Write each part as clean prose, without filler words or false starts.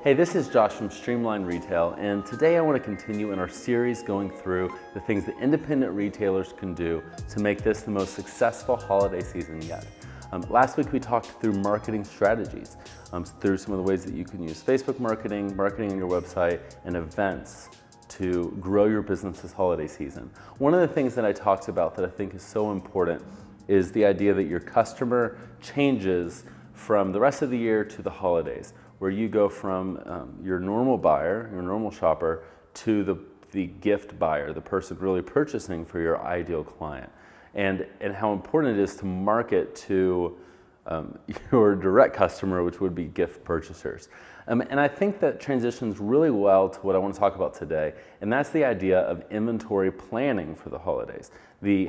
Hey, this is Josh from Streamline Retail, and today I want to continue in our series going through the things that independent retailers can do to make this the most successful holiday season yet. Last week we talked through marketing strategies, through some of the ways that you can use Facebook marketing, marketing on your website, and events to grow your business this holiday season. One of the things that I talked about that I think is so important is the idea that your customer changes from the rest of the year to the holidays, where you go from your normal buyer, your normal shopper, to the gift buyer, the person really purchasing for your ideal client. And how important it is to market to your direct customer, which would be gift purchasers. And I think that transitions really well to what I want to talk about today, and that's the idea of inventory planning for the holidays.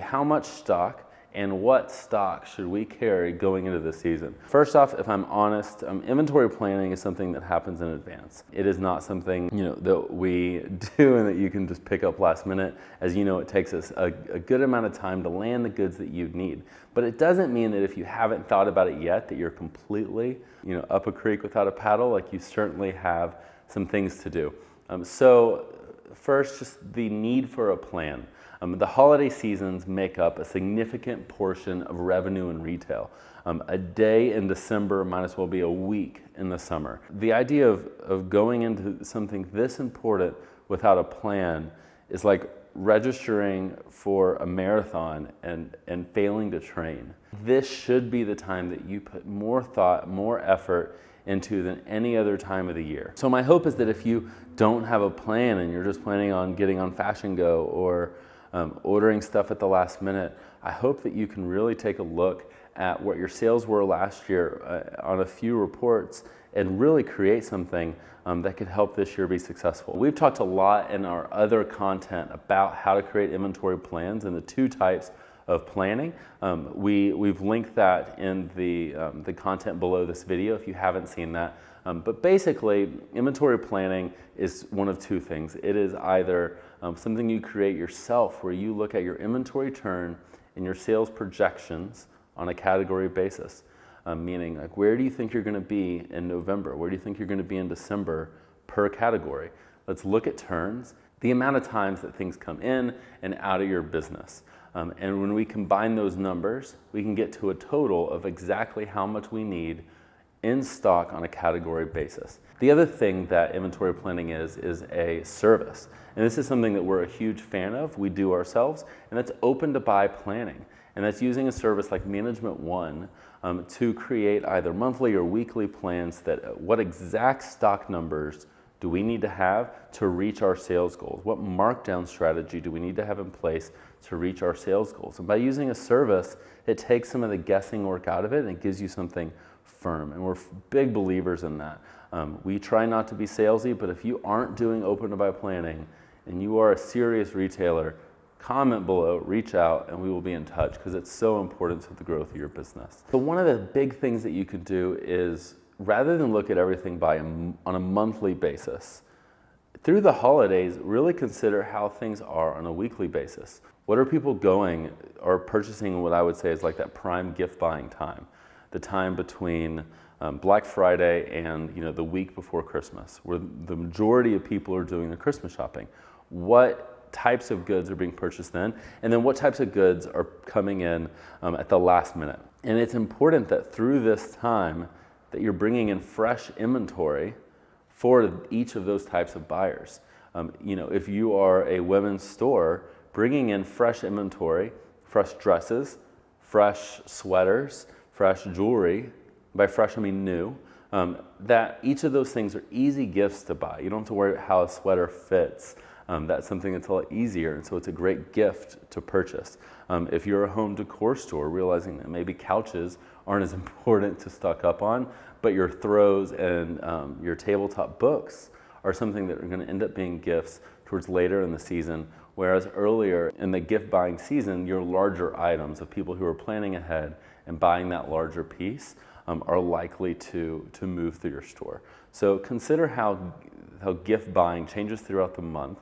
How much stock and what stock should we carry going into the season? First off, if I'm honest, inventory planning is something that happens in advance. It is not something that we do and that you can just pick up last minute. As you know, it takes us a good amount of time to land the goods that you need. But it doesn't mean that if you haven't thought about it yet that you're completely up a creek without a paddle. Like, you certainly have some things to do. So first, just the need for a plan. The holiday seasons make up a significant portion of revenue in retail. A day in December might as well be a week in the summer. The idea of going into something this important without a plan is like registering for a marathon and failing to train. This should be the time that you put more thought, more effort into than any other time of the year. So my hope is that if you don't have a plan and you're just planning on getting on Fashion Go or ordering stuff at the last minute, I hope that you can really take a look at what your sales were last year on a few reports and really create something that could help this year be successful. We've talked a lot in our other content about how to create inventory plans and the two types of planning. We've linked that in the content below this video if you haven't seen that. But basically, inventory planning is one of two things. It is either something you create yourself, where you look at your inventory turn and your sales projections on a category basis, meaning like, where do you think you're going to be in November? Where do you think you're going to be in December per category? Let's look at turns, the amount of times that things come in and out of your business. And when we combine those numbers, we can get to a total of exactly how much we need in stock on a category basis. The other thing that inventory planning is a service. And this is something that we're a huge fan of, we do ourselves, and that's open to buy planning. And that's using a service like Management One to create either monthly or weekly plans that what exact stock numbers do we need to have to reach our sales goals? What markdown strategy do we need to have in place to reach our sales goals? And by using a service, it takes some of the guessing work out of it and it gives you something firm. And we're big believers in that. We try not to be salesy, but if you aren't doing open to buy planning and you are a serious retailer, comment below, reach out, and we will be in touch because it's so important to the growth of your business. So one of the big things that you can do is, rather than look at everything on a monthly basis, through the holidays, really consider how things are on a weekly basis. What are people going or purchasing what I would say is like that prime gift buying time, the time between Black Friday and the week before Christmas, where the majority of people are doing their Christmas shopping. What types of goods are being purchased then, and then what types of goods are coming in at the last minute. And it's important that through this time that you're bringing in fresh inventory for each of those types of buyers. If you are a women's store, bringing in fresh inventory, fresh dresses, fresh sweaters, fresh jewelry, by fresh I mean new, that each of those things are easy gifts to buy. You don't have to worry about how a sweater fits. That's something that's a lot easier, and so it's a great gift to purchase. If you're a home decor store, realizing that maybe couches aren't as important to stock up on, but your throws and your tabletop books are something that are going to end up being gifts towards later in the season, whereas earlier in the gift buying season, your larger items of people who are planning ahead and buying that larger piece are likely to move through your store. So consider how gift buying changes throughout the month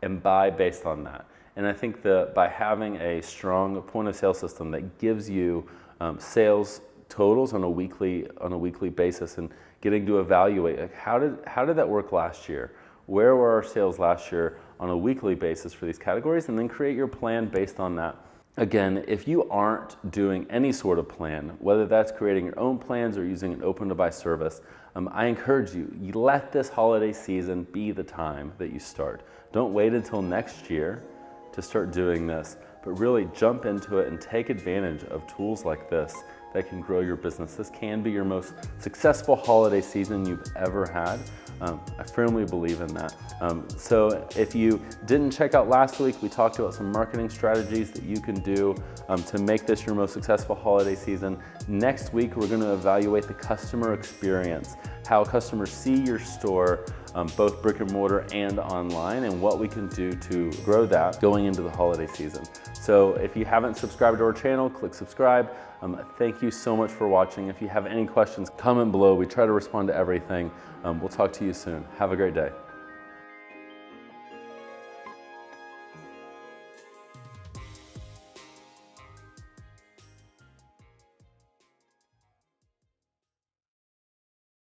and buy based on that. And I think that by having a strong point of sale system that gives you sales totals on a weekly basis and getting to evaluate, like, how did that work last year? Where were our sales last year on a weekly basis for these categories, and then create your plan based on that. Again, if you aren't doing any sort of plan, whether that's creating your own plans or using an open to buy service, I encourage you let this holiday season be the time that you start. Don't wait until next year to start doing this, but really jump into it and take advantage of tools like this that can grow your business. This can be your most successful holiday season you've ever had. I firmly believe in that. So if you didn't check out last week, we talked about some marketing strategies that you can do to make this your most successful holiday season. Next week, we're going to evaluate the customer experience, how customers see your store, both brick and mortar and online, and what we can do to grow that going into the holiday season. So if you haven't subscribed to our channel, click subscribe. Thank you so much for watching. If you have any questions, comment below. We try to respond to everything. We'll talk to you soon. Have a great day.